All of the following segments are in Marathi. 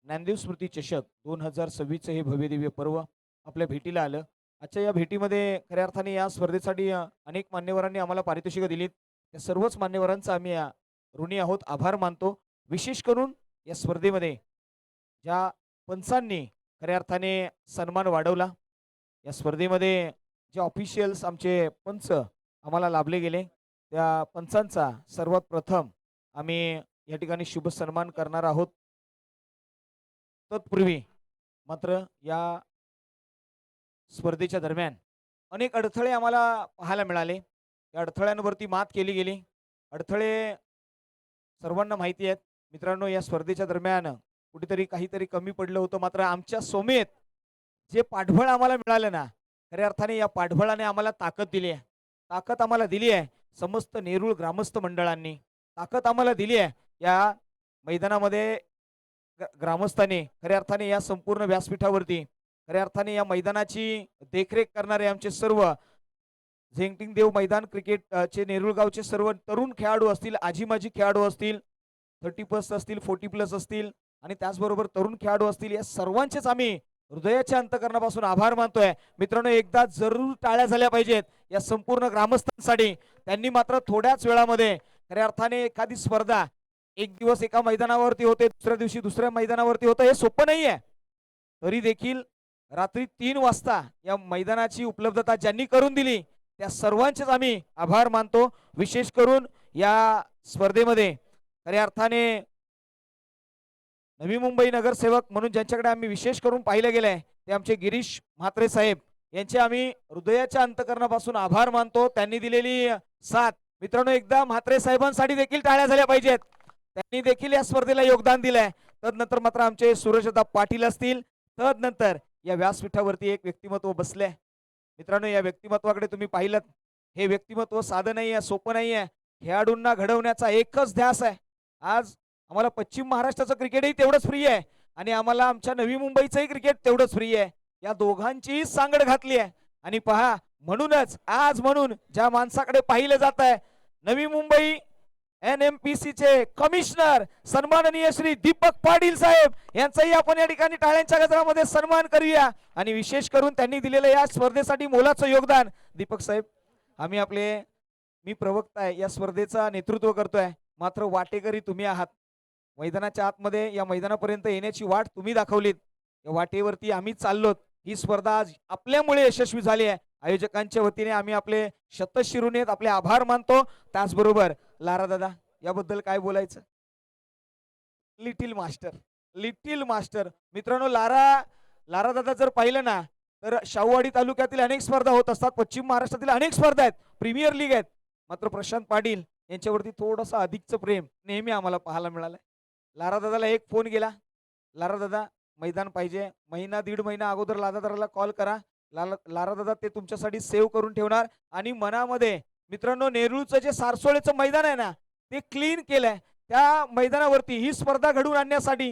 ज्ञानदेव स्मृती चषक 2026 हे भव्यदिव्य पर्व आपल्या भेटीला आलं. आजच्या या भेटीमध्ये खऱ्या अर्थाने या स्पर्धेसाठी अनेक मान्यवरांनी आम्हाला पारितोषिकं दिलीत. त्या सर्वच मान्यवरांचा आम्ही ऋणी आहोत, आभार मानतो. विशेष करून या स्पर्धेमध्ये ज्या पंचांनी खऱ्या अर्थाने सन्मान वाढवला, या स्पर्धेमध्ये जे ऑफिशियल्स आमचे पंच आम्हाला लाभले गेले, त्या पंचांचा सर्वात प्रथम आम्ही या ठिकाणी शुभ सन्मान करणार आहोत. तत्पूर्वी मात्र या स्पर्धेच्या दरम्यान अनेक अडथळे आम्हाला पाहायला मिळाले. या अडथळ्यांवरती मात केली गेली. अडथळे सर्वांना माहिती आहेत. मित्रांनो, या स्पर्धेच्या दरम्यान कुठेतरी काहीतरी कमी पडलं होतं, मात्र आमच्या सोमेत जे पाठबळ आम्हाला मिळालं ना, खऱ्या अर्थाने या पाठबळाने आम्हाला ताकद दिली आहे. ताकद आम्हाला दिली आहे समस्त नेरूळ ग्रामस्थ मंडळांनी. ताकद आम्हाला दिली आहे या मैदानामध्ये ग्रामस्थांनी. खऱ्या अर्थाने या संपूर्ण व्यासपीठावरती खऱ्या अर्थाने या मैदानाची देखरेख करणारे आमचे सर्व झेंगटिंग देव मैदान क्रिकेट चे नेरूळ गावचे सर्व तरुण खेळाडू असतील, आजी माजी खेळाडू असतील, 30+ असतील, 40+ असतील आणि त्याचबरोबर तरुण खेळाडू असतील, या सर्वांचेच आम्ही हृदयाच्या अंतकरणापासून आभार मानतोय. मित्रांनो, एकदा जरूर टाळ्या झाल्या पाहिजेत या संपूर्ण ग्रामस्थांसाठी. त्यांनी मात्र थोड्याच वेळामध्ये खऱ्या अर्थाने एखादी स्पर्धा एक दिवस एका मैदानावरती होते, दुसऱ्या दिवशी दुसऱ्या मैदानावरती होतं, हे सोपं नाहीये. तरी देखील रात्री 3 वाजता या मैदानाची उपलब्धता ज्यांनी करून दिली त्या सर्वांचेच आम्ही आभार मानतो. विशेष करून या स्पर्धेमध्ये खऱ्या अर्थाने नवी मुंबई नगरसेवक म्हणून ज्यांच्याकडे आम्ही विशेष करून पाहिलं गेलंय ते आमचे गिरीश म्हात्रे साहेब यांचे आम्ही हृदयाच्या अंतकरणापासून आभार मानतो. त्यांनी दिलेली साथ. मित्रांनो, एकदा म्हात्रे साहेबांसाठी देखील टाळ्या झाल्या पाहिजेत. त्यांनी देखील या स्पर्धेला योगदान दिलंय. तदनंतर मात्र आमचे सूरजदा पाटील असतील. तदनंतर या व्यासपीठावरती एक व्यक्तिमत्व बसले. मित्रांनो, या व्यक्तिमत्वाकडे तुम्ही पाहिलं, हे व्यक्तिमत्व साधं नाही आहे, सोपं नाही आहे. खेळाडूंना घडवण्याचा एकच ध्यास आहे. आज आम्हाला पश्चिम महाराष्ट्राचं क्रिकेटही तेवढंच फ्री आहे आणि आम्हाला आमच्या नवी मुंबईचंही क्रिकेट तेवढंच फ्री आहे. या दोघांचीही सांगड घातली आहे. आणि पहा, म्हणूनच आज म्हणून ज्या माणसाकडे पाहिलं जात आहे, नवी मुंबई NMPC चे कमिशनर सन्माननीय श्री दीपक पाटील साहेब यांचाही आपण या ठिकाणी टाळ्यांच्या गजरामध्ये सन्मान करूया. आणि विशेष करून त्यांनी दिलेलं या स्पर्धेसाठी मोलाचं योगदान. दीपक साहेब, मी प्रवक्ता आहे, या स्पर्धेचा नेतृत्व करतोय, मात्र वाटेकरी तुम्ही आहात. मैदानाच्या आतमध्ये या मैदानापर्यंत येण्याची वाट तुम्ही दाखवलीत. या वाटेवरती आम्ही चाललोत. ही स्पर्धा आज आपल्यामुळे यशस्वी झाली आहे. आयोजकांच्या वतीने आम्ही आपले शतशिरुनेत आपले आभार मानतो. त्याचबरोबर लारा दादा, याबद्दल काय बोलायचं? Little master, little master. मित्रांनो, लारा दादा जर पाहिलं ना तर शाहूवाडी तालुक्यातील अनेक स्पर्धा होत असतात, पश्चिम महाराष्ट्रातील अनेक स्पर्धा आहेत, प्रीमियर लीग आहेत, मात्र प्रशांत पाटील यांच्यावरती थोडंसं अधिकचं प्रेम नेहमी आम्हाला पाहायला मिळालंय. लारा दादाला एक फोन गेला, लारा दादा मैदान पाहिजे. महिना 1.5 महिना अगोदर लारा दादाला कॉल करा. लारा दादा ते तुमच्यासाठी सेव्ह करून ठेवणार. आणि मनामध्ये मित्रांनो, नेरूळचं जे सारसोळेचं मैदान आहे ना, ते क्लीन केलंय. त्या मैदानावरती ही स्पर्धा घडवून आणण्यासाठी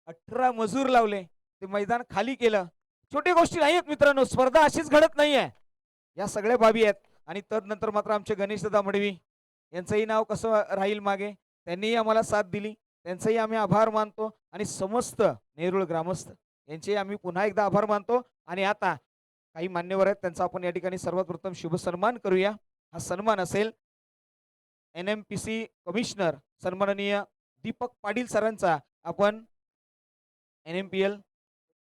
18 मजूर लावले, ते मैदान खाली केलं. छोटी गोष्टी नाही आहेत मित्रांनो, स्पर्धा अशीच घडत नाहीये, या सगळ्या बाबी आहेत. आणि तदनंतर मात्र आमचे गणेशदादा मडवी यांचंही नाव कसं राहील मागे, त्यांनीही आम्हाला साथ दिली, त्यांचंही आम्ही आभार मानतो. आणि समस्त नेरूळ ग्रामस्थ यांचे आम्ही पुन्हा एकदा आभार मानतो. आणि आता काही मान्यवर आहेत, त्यांचा आपण या ठिकाणी सर्वात प्रथम शुभ सन्मान करूया. हा सन्मान असेल NMPC कमिशनर सन्माननीय दीपक पाटील सरांचा. आपण NMPL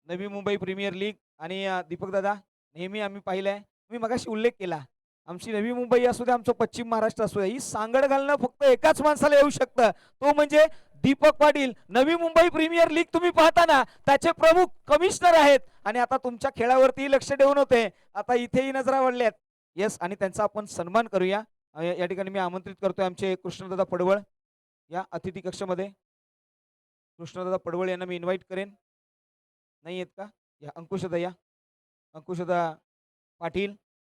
Navi Mumbai premier league आणि दीपक दादा, नेहमी आम्ही पाहिलंय, मी मगाशी उल्लेख केला, आमची नवी मुंबई असू दे, आमचं पश्चिम महाराष्ट्र असू दे, ही सांगड घालणं फक्त एकाच माणसाला येऊ शकतं, तो म्हणजे दीपक पाटील. नवी मुंबई प्रीमियर लीग तुम्ही पाहताना त्याचे प्रमुख कमिशनर आहेत. आणि आता तुमच्या खेळावरती लक्ष ठेवून होते, आता इथेही नजरा वाढल्यात. येस, आणि त्यांचा आपण सन्मान करूया. या ठिकाणी मी आमंत्रित करतोय आमचे कृष्णदादा पडवळ या अतिथी कक्षामध्ये. कृष्णदादा पडवळ यांना मी इन्व्हाइट करेन. नाही आहेत का? या अंकुशदा पाटील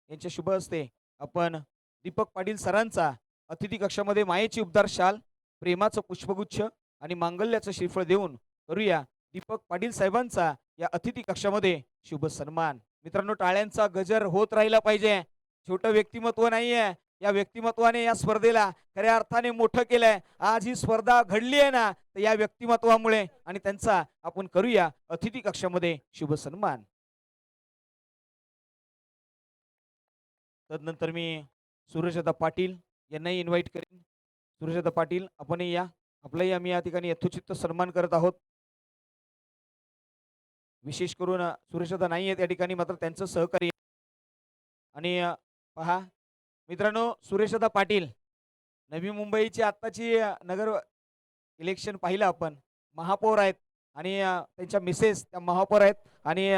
यांच्या शुभ हस्ते आपण दीपक पाटील सरांचा अतिथी कक्षामध्ये मायेची उबदार शाल, प्रेमाचं पुष्पगुच्छ आणि मांगल्याचं श्रीफळ देऊन करूया दीपक पाटील साहेबांचा या अतिथी कक्षामध्ये शुभ सन्मान. मित्रांनो, टाळ्यांचा गजर होत राहिला पाहिजे. छोटं व्यक्तिमत्व नाहीये, या व्यक्तिमत्वाने या स्पर्धेला खऱ्या अर्थाने मोठं केलंय. आज ही स्पर्धा घडली आहे ना, तर या व्यक्तिमत्वामुळे, आणि त्यांचा आपण करूया अतिथी कक्षामध्ये शुभ सन्मान. तदनंतर मी सूरजदा पाटील यांनाही इन्व्हाइट करेन. सूरजदा पाटील आपणही या. आपलाही आम्ही या ठिकाणी यथोचित सन्मान करत आहोत. विशेष करून सुरेशदा नाही आहे त्या ठिकाणी, मात्र त्यांचं सहकार्य. आणि पहा मित्रांनो, सुरेशदा पाटील नवी मुंबईची आत्ताची नगर इलेक्शन पाहिलं आपण, महापौर आहेत. आणि त्यांच्या मिसेस त्या महापौर आहेत. आणि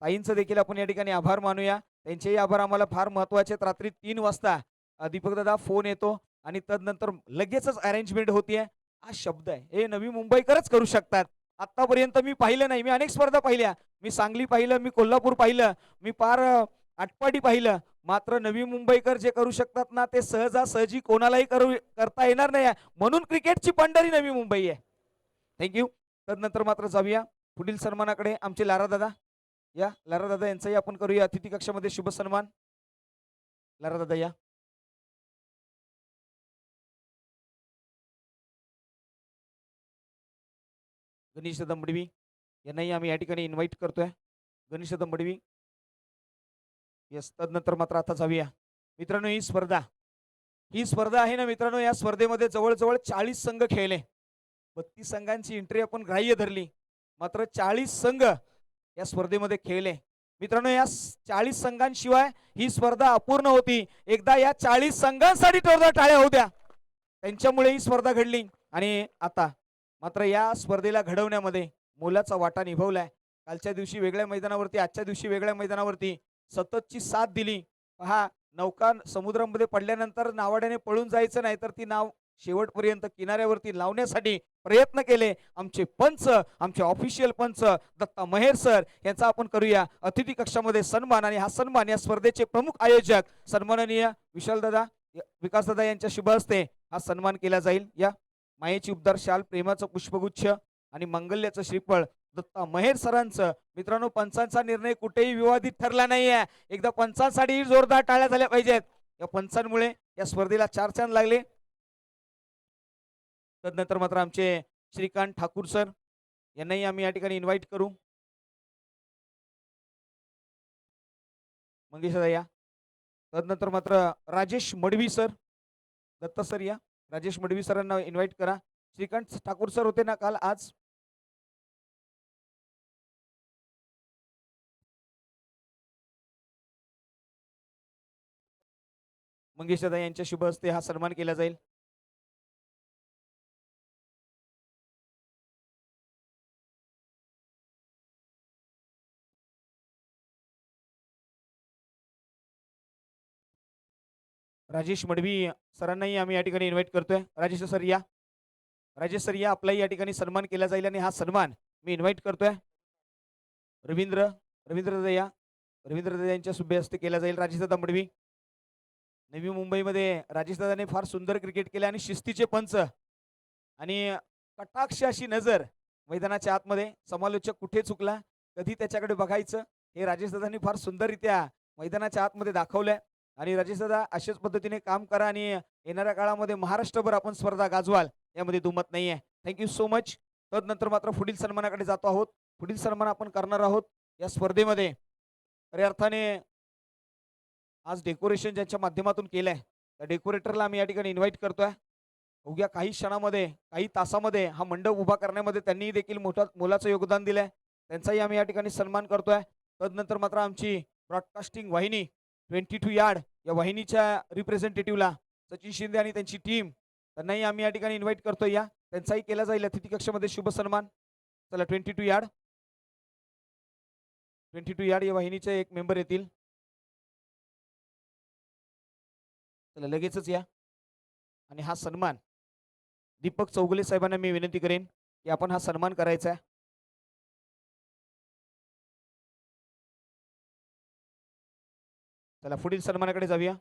ताईंचं देखील आपण या ठिकाणी आभार मानूया. त्यांचेही आभार आम्हाला फार महत्वाचे आहेत. रात्री 3 वाजता दीपकदादा फोन येतो आणि तदनंतर लगेचच अरेंजमेंट होतीये. हा शब्द आहे, हे नवी मुंबईकरच करू शकतात. आतापर्यंत मी पाहिलं नाही. मी अनेक स्पर्धा पाहिल्या. मी सांगली पाहिलं, मी कोल्हापूर पाहिलं, मी पार आटपाडी पाहिलं. मात्र नवी मुंबईकर जे करू शकतात ना, ते सहजासहजी कोणालाही करता येणार नाही. म्हणून क्रिकेटची पंढरी नवी मुंबई आहे. थँक्यू. तदनंतर मात्र जाऊया पुढील सन्मानाकडे. आमचे लारा दादा या. लारा दादा यांचाही आपण करूया अतिथी कक्षामध्ये शुभ सन्मान. लारा दादा या. गणेश दंबडवी यांनाही आम्ही या ठिकाणी इन्व्हाइट करतोय. गणेश दंबडवी येस. तदनंतर मात्र आता जाऊया मित्रांनो, ही स्पर्धा आहे ना मित्रांनो, या स्पर्धेमध्ये जवळजवळ 40 संघ खेळले. 32 संघांची एंट्री आपण ग्राह्य धरली, मात्र 40 संघ या स्पर्धेमध्ये खेळले. मित्रांनो, या 40 संघांशिवाय ही स्पर्धा अपूर्ण होती. एकदा या 40 संघांसाठी जोरदार टाळ्या होत्या. त्यांच्यामुळे ही स्पर्धा घडली. आणि आता मात्र या स्पर्धेला घडवण्यामध्ये मोलाचा वाटा निभावलाय. कालच्या दिवशी वेगळ्या मैदानावरती, आजच्या दिवशी वेगळ्या मैदानावरती सततची साथ दिली. पहा, नौका समुद्रामध्ये पडल्यानंतर नावाड्याने पळून जायचं नाही, तर ती नाव शेवटपर्यंत किनाऱ्यावरती लावण्यासाठी प्रयत्न केले आमचे पंच, आमचे ऑफिशियल पंच दत्ता महेर सर यांचा आपण करूया अतिथी कक्षामध्ये सन्मान. आणि हा सन्मान या स्पर्धेचे प्रमुख आयोजक सन्माननीय विशालदादा, विकासदादा यांच्या शुभ हस्ते हा सन्मान केला जाईल. या मायेची उबदार शाल, प्रेमाचं पुष्पगुच्छ आणि मंगल्याचं श्रीफळ दत्ता महेर सरांचं. मित्रांनो, पंचांचा निर्णय कुठेही विवादित ठरला नाहीये. एकदा पंचांसाठी जोरदार टाळ्या झाल्या पाहिजेत. या पंचांमुळे या स्पर्धेला 4 चांद लागले. तदनंतर मात्र आमचे श्रीकांत ठाकूर सर यांनाही आम्ही या ठिकाणी इन्व्हाइट करू. मंगेश या. तदनंतर मात्र राजेश मडवी सर, दत्त सर या. राजेश मडवी सरांना इन्व्हाइट करा. श्रीकांत ठाकूर सर होते ना काल, आज मंगेश दादा यांच्या शुभ हस्ते हा सन्मान केला जाईल. राजेश मडवी सरांनाही आम्ही या ठिकाणी इन्व्हाइट करतोय. राजेश सर या. राजेश सर या. आपलाही या ठिकाणी सन्मान केला जाईल. आणि हा सन्मान मी इन्व्हाइट करतोय रवींद्र दादा या. रवींद्र दादा यांच्या शुभ हस्ते केला जाईल. राजेश दादा मडवी. नवी मुंबईमध्ये राजेश दादाने फार सुंदर क्रिकेट केले आणि शिस्तीचे पंच आणि कटाक्ष अशी नजर मैदानाच्या आतमध्ये. समालोचक कुठे चुकला, कधी त्याच्याकडे बघायचं, हे राजेश दादांनी फार सुंदररित्या मैदानाच्या आतमध्ये दाखवलंय. आणि राजेश दादा अशाच पद्धतीने काम करा आणि येणाऱ्या काळामध्ये महाराष्ट्रभर आपण स्पर्धा गाजवाल, यामध्ये दुमत नाहीये. Thank you so much. तदनंतर मात्र पुढील सन्मानाकडे जातो आहोत. पुढील सन्मान आपण करणार आहोत या स्पर्धेमध्ये. खऱ्या अर्थाने आज डेकोरेशन ज्यांच्या माध्यमातून केलंय त्या डेकोरेटरला आम्ही या ठिकाणी इन्व्हाइट करतोय. अवघ्या काही क्षणामध्ये, काही तासामध्ये हा मंडप उभा करण्यामध्ये त्यांनी देखील मोलाचं योगदान दिलंय. त्यांचाही आम्ही या ठिकाणी सन्मान करतोय. तदनंतर मात्र आमची ब्रॉडकास्टिंग वाहिनी 22 यार्ड या वाहिनीच्या रिप्रेझेंटेटिव्हला सचिन शिंदे आणि त्यांची टीम, त्यांनाही आम्ही या ठिकाणी इन्व्हाइट करतोय. या त्यांचाही केला जाईल अतिथी कक्षामध्ये शुभ सन्मान. चला 22 यार्ड या वाहिनीचे एक मेंबर येतील. चला लगेचच या. आणि हा सन्मान दीपक चौगुले साहेबांना मी विनंती करेन की आपण हा सन्मान करायचा आहे. चला पुढील सन्मानाकडे जाऊया.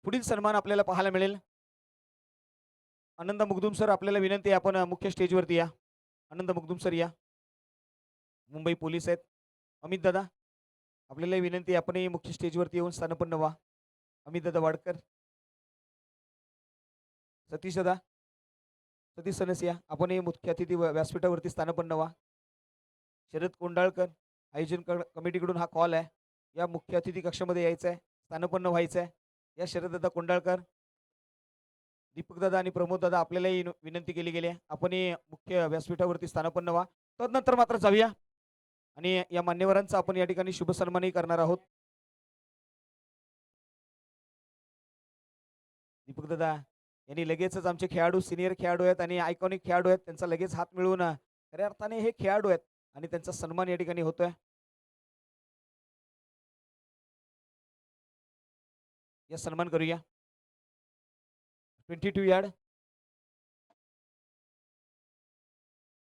पुढील सन्मान आपल्याला पाहायला मिळेल. आनंद मुगदुम सर, आपल्याला विनंती आहे आपण मुख्य स्टेजवरती या. आनंद मुगदुम सर या. मुंबई पोलीस आहेत. अमित दादा, आपल्याला विनंती आहे आपणही मुख्य स्टेजवरती येऊन स्थानपन्न व्हा. अमित दादा वाडकर. सतीश दादा, सतीश सनसिया, आपण हे मुख्य अतिथी व्यासपीठावरती स्थानापन्न व्हा. शरद कोंडाळकर, आयोजन कमिटीकडून हा कॉल आहे. या मुख्य अतिथी कक्षामध्ये यायचं आहे, स्थानापन्न व्हायचं आहे. या शरद दादा कोंडाळकर, दीपक दादा आणि प्रमोद दादा आपल्यालाही विनंती केली गेली आहे. आपण मुख्य व्यासपीठावरती स्थानापन्न व्हा. तदनंतर मात्र जाऊया आणि या मान्यवरांचा आपण या ठिकाणी शुभ सन्मानही करणार आहोत. दीपक दादा यांनी लगेचच आमचे खेळाडू, सिनियर खेळाडू आहेत आणि आयकॉनिक खेळाडू आहेत, त्यांचा लगेच हात मिळवून खऱ्या अर्थाने हे खेळाडू आहेत आणि त्यांचा सन्मान या ठिकाणी होतोय. या सन्मान करूया. 22 यार्ड.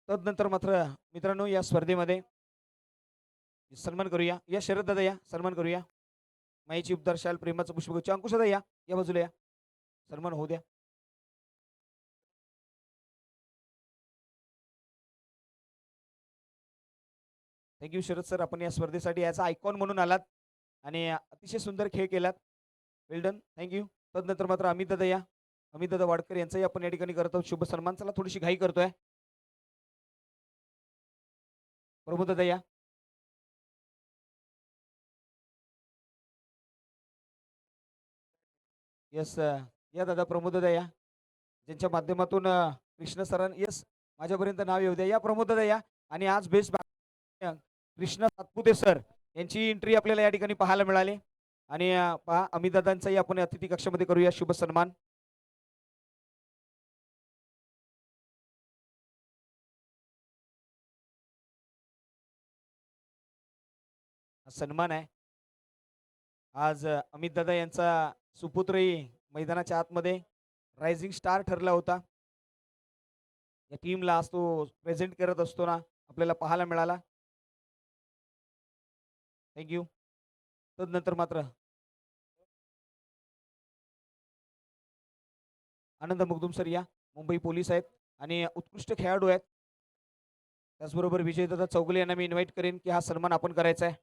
तदनंतर मात्र मित्रांनो या स्पर्धेमध्ये सन्मान करूया. या शरद दादा या सन्मान करूया. माईची उपदार शाल, प्रेमाचं पुष्पगुच्छ. अंकुश दादा या बाजूला या, सन्मान होऊ द्या. थँक्यू शरद सर, आपण या स्पर्धेसाठी याचा आयकॉन म्हणून आलात आणि अतिशय सुंदर खेळ केलात. वेल डन, थँक्यू. तदनंतर मात्र अमित दादा या, अमित दादा वाडकर यांचाही आपण या ठिकाणी करत आहोत शुभ सन्मान. चला थोडीशी घाई करतोय. प्रमोद दादा या. यस या दादा, प्रमोद दादा या, ज्यांच्या माध्यमातून कृष्ण सरां, यस माझ्यापर्यंत नाव येऊ द्या. या प्रमोद दादा या. आणि आज बेस्ट कृष्ण सातपुते सर यांची एंट्री आपल्याला या ठिकाणी पाहायला मिळाली. आणि पहा अमित दादांचाही आपण अतिथी कक्षामध्ये करूया शुभ सन्मान. सन्मान आहे आज अमित दादा यांचा सुपुत्रही मैदानाच्या आतमध्ये रायझिंग स्टार ठरला होता. या टीमला आज तो प्रेझेंट करत असतो ना, आपल्याला पाहायला मिळाला. थँक्यू. तदनंतर मात्र आनंद मुगदुम सर या, मुंबई पोलीस आहेत आणि उत्कृष्ट खेळाडू आहेत. त्याचबरोबर विजयदादा चौगुले यांना मी इन्व्हाइट करेन की हा सन्मान आपण करायचा आहे.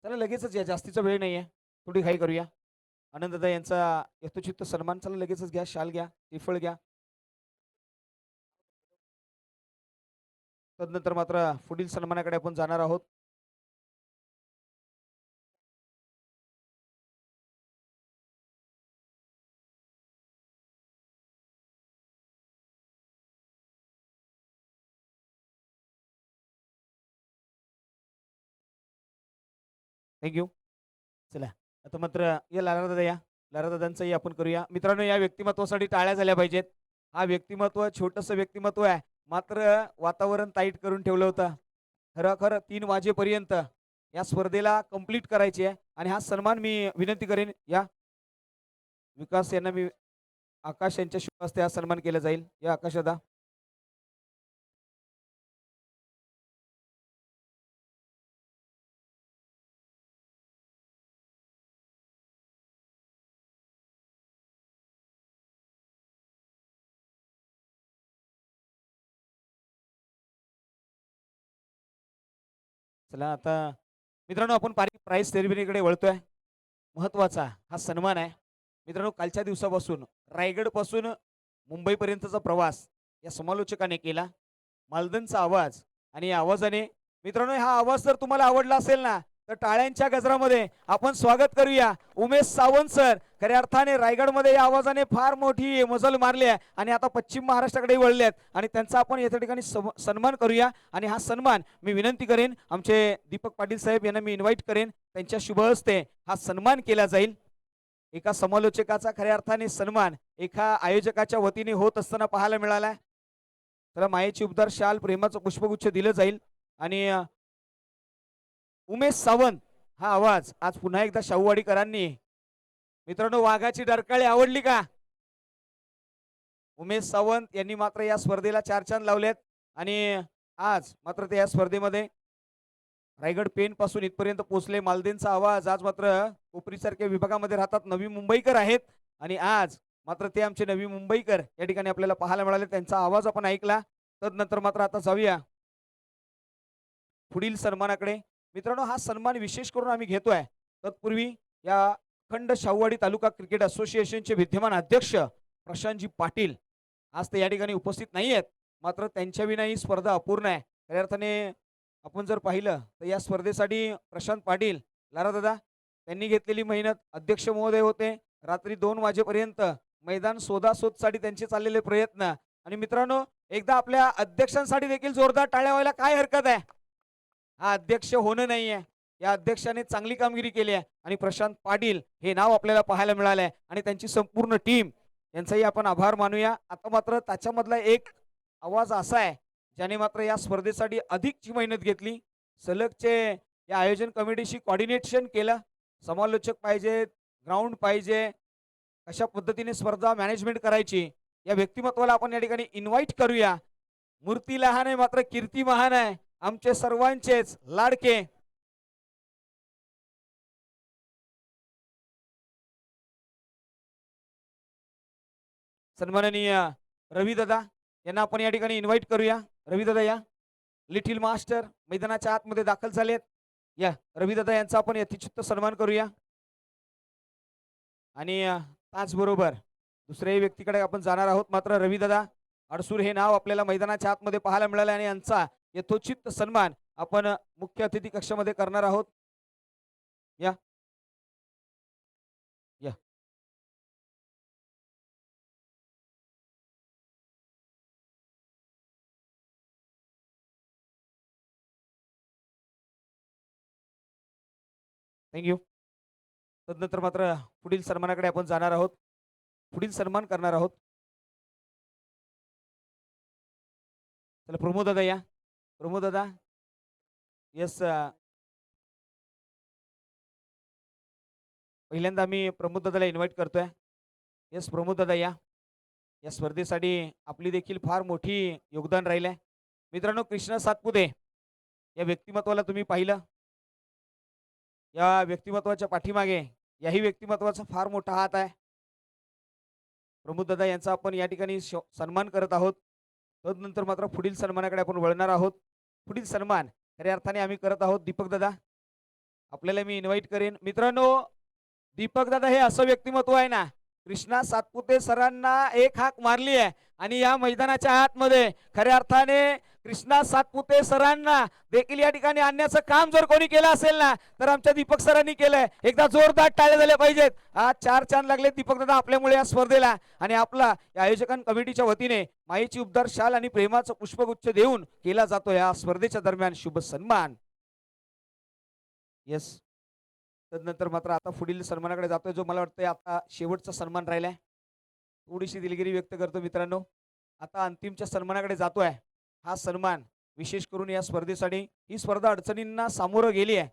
चला लगेचच या, जास्तीचा वेळ नाहीये, थोडी घाई करूया. आनंददा यांचा यथोचित सन्मान चला लगेचच घ्या. शाल घ्या, टिफळ घ्या. तदनंतर मात्र पुढील सन्मानाकडे आपण जाणार आहोत. थँक्यू. चला आता मात्र या लारादादा या, लारादादांचाही आपण करूया. मित्रांनो या व्यक्तिमत्वासाठी टाळ्या झाल्या पाहिजेत. हा व्यक्तिमत्व छोटस व्यक्तिमत्व आहे, मात्र वातावरण टाईट करून ठेवलं होतं. खरं 3 वाजेपर्यंत या स्पर्धेला कंप्लीट करायची आहे आणि हा सन्मान मी विनंती करेन या विकास यांना, मी आकाश यांच्या शुभ हस्ते हा सन्मान केला जाईल. या आकाश दादा. चला आता मित्रांनो आपण प्राइस सेरेमनीकडे वळतोय. महत्वाचा हा सन्मान आहे मित्रांनो. कालच्या दिवसापासून रायगड पासून मुंबईपर्यंतचा प्रवास या समालोचकाने केला. मालदनचा आवाज आणि या आवाजाने मित्रांनो, हा आवाज जर तुम्हाला आवडला असेल ना, तर टाळ्यांच्या गजरामध्ये आपण स्वागत करूया उमेश सावंत सर. खऱ्या अर्थाने रायगडमध्ये या आवाजाने फार मोठी मजल मारली आहे आणि आता पश्चिम महाराष्ट्राकडे वळले आहेत आणि त्यांचा आपण या ठिकाणी सन्मान करूया. आणि हा सन्मान मी विनंती करेन आमचे दीपक पाटील साहेब यांना मी इन्व्हाइट करेन, त्यांच्या शुभ हस्ते हा सन्मान केला जाईल. एका समालोचकाचा खऱ्या अर्थाने सन्मान एका आयोजकाच्या वतीने होत असताना पाहायला मिळाला. त्याला मायेची उपदार शाल, प्रेमाचं पुष्पगुच्छ दिलं जाईल. आणि उमेश सावंत हा आवाज आज पुन्हा एकदा शाहूवाडीकरांनी, मित्रांनो वाघाची डरकाळी आवडली का? उमेश सावंत यांनी मात्र या स्पर्धेला 4 चांद लावलेत आणि आज मात्र ते या स्पर्धेमध्ये रायगड पेन पासून इथपर्यंत पोहोचले. मालदेनचा आवाज आज मात्र कोपरीसारख्या विभागामध्ये राहतात, नवी मुंबईकर आहेत आणि आज मात्र ते आमचे नवी मुंबईकर या ठिकाणी आपल्याला पाहायला मिळाले. त्यांचा आवाज आपण ऐकला. तदनंतर मात्र आता जाऊया पुढील सन्मानाकडे. मित्रांनो हा सन्मान विशेष करून आम्ही घेतोय. तत्पूर्वी या अखंड शाहूवाडी तालुका क्रिकेट असोसिएशनचे विद्यमान अध्यक्ष प्रशांतजी पाटील आज ते या ठिकाणी उपस्थित नाही आहेत, मात्र त्यांच्या विना ही स्पर्धा अपूर्ण आहे. खऱ्या अर्थाने आपण जर पाहिलं तर या स्पर्धेसाठी प्रशांत पाटील लारा दादा त्यांनी घेतलेली मेहनत, अध्यक्ष महोदय होते, रात्री 2 वाजेपर्यंत मैदान शोधाशोधसाठी त्यांचे चाललेले प्रयत्न. आणि मित्रांनो, एकदा आपल्या अध्यक्षांसाठी देखील जोरदार टाळ्या व्हायला काय हरकत आहे. हा अध्यक्ष होणं नाहीये, या अध्यक्षाने चांगली कामगिरी केली आहे आणि प्रशांत पाटील हे नाव आपल्याला पाहायला मिळालंय आणि त्यांची संपूर्ण टीम यांचाही आपण आभार मानूया. आता मात्र त्याच्यामधला एक आवाज असा आहे ज्याने मात्र या स्पर्धेसाठी अधिकची मेहनत घेतली, सलगचे या आयोजन कमिटीशी कॉर्डिनेशन केलं, समालोचक पाहिजे, ग्राउंड पाहिजे, कशा पद्धतीने स्पर्धा मॅनेजमेंट करायची या व्यक्तिमत्वाला आपण या ठिकाणी इन्व्हाइट करूया. मूर्ती लहान आहे मात्र कीर्ती महान आहे, आमचे सर्वांचेच लाडके सन्माननीय रवी दादा यांना आपण या ठिकाणी इन्व्हाइट करूया. रवी दादा या, लिटिल मास्टर मैदानाच्या आतमध्ये दाखल झालेत. या रवी दादा यांचा आपण यथेचित्त सन्मान करूया. आणि त्याचबरोबर दुसऱ्याही व्यक्तीकडे आपण जाणार आहोत, मात्र रवी दादा अडसूर हे नाव आपल्याला मैदानाच्या आतमध्ये पाहायला मिळाले आणि यांचा यथोचित सन्मान आपण मुख्य अतिथी कक्षामध्ये करणार आहोत. या या थँक्यू. तदनंतर मात्र पुढील सन्मानाकडे आपण जाणार आहोत, पुढील सन्मान करणार आहोत. चला प्रमोद दादा या, प्रमोद दादा. यस, पहिल्यांदा आम्ही प्रमोद दादाला इन्व्हाइट करतोय. यस प्रमोद दादा या, या स्पर्धेसाठी आपली देखील फार मोठी योगदान राहिलंय. मित्रांनो, कृष्णा सातपुते या व्यक्तिमत्वाला तुम्ही पाहिलं, या व्यक्तिमत्वाच्या पाठीमागे याही व्यक्तिमत्वाचा फार मोठा हात आहे. प्रमोद दादा यांचा आपण या ठिकाणी सन्मान करत आहोत. तदनंतर मात्र पुढील सन्मानाकडे आपण वळणार आहोत. पुढील सन्मान खऱ्या अर्थाने आम्ही करत आहोत दीपक दादा, आपल्याला मी इन्व्हाइट करेन. मित्रांनो, दीपक दादा हे असं व्यक्तिमत्व आहे ना, कृष्णा सातपुते सरांना एक हाक मारली आहे आणि या मैदानाच्या आतमध्ये खऱ्या अर्थाने कृष्णा सातपुते सरांना देखील या ठिकाणी आणण्याचं काम जर कोणी केलं असेल ना, तर आमच्या दीपक सरांनी केलंय. एकदा जोरदार टाळ्या झाल्या पाहिजेत. आज 4 चांद लागले दीपक दादा आपल्यामुळे या स्पर्धेला. आणि आपला या आयोजकां कमिटीच्या वतीने माईची उपदार शाल आणि प्रेमाचं पुष्पगुच्छ देऊन केला जातो या स्पर्धेच्या दरम्यान शुभ सन्मान. येस, तदनंतर मात्र आता पुढील सन्मानाकडे जातोय, जो मला वाटतंय आता शेवटचा सन्मान राहिलाय. थोडीशी दिलगिरी व्यक्त करतो मित्रांनो. आता अंतिमच्या सन्मानाकडे जातोय. हा सन्मान विशेष करून या स्पर्धेसाठी, ही स्पर्धा अडचणींना सामोरं गेली आहे,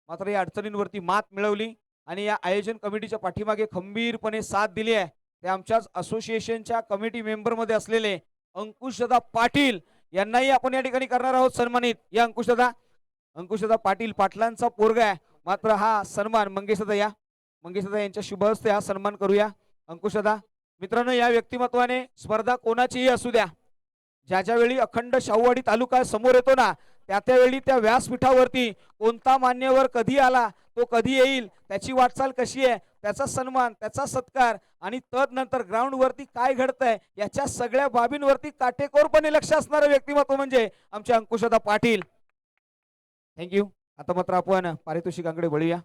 मात्र या अडचणींवरती मात मिळवली आणि या आयोजन कमिटीच्या पाठीमागे खंबीरपणे साथ दिली आहे. ते आमच्याच असोसिएशनच्या कमिटी मेंबरमध्ये असलेले अंकुशदा पाटील यांनाही आपण या ठिकाणी करणार आहोत सन्मानित. या अंकुशदा पाटील पाटलांचा पोरगा आहे, मात्र हा सन्मान मंगेशदा या, मंगेशदा यांच्या शुभ हस्ते हा सन्मान करूया. अंकुशदा मित्रांनो, या व्यक्तिमत्वाने स्पर्धा कोणाचीही असू द्या, ज्या ज्यावेळी अखंड शाहूवाडी तालुका समोर येतो ना, त्यावेळी त्या व्यासपीठावरती कोणता मान्यवर कधी आला, तो कधी येईल, त्याची वाटचाल कशी आहे, त्याचा सन्मान, त्याचा सत्कार आणि तदनंतर ग्राउंड वरती काय घडतंय याच्या सगळ्या बाबींवरती काटेकोरपणे लक्ष असणारं व्यक्तिमत्व म्हणजे आमचे अंकुशदा पाटील. थँक्यू. आता मात्र आपण पारितोषिकांकडे वळूया.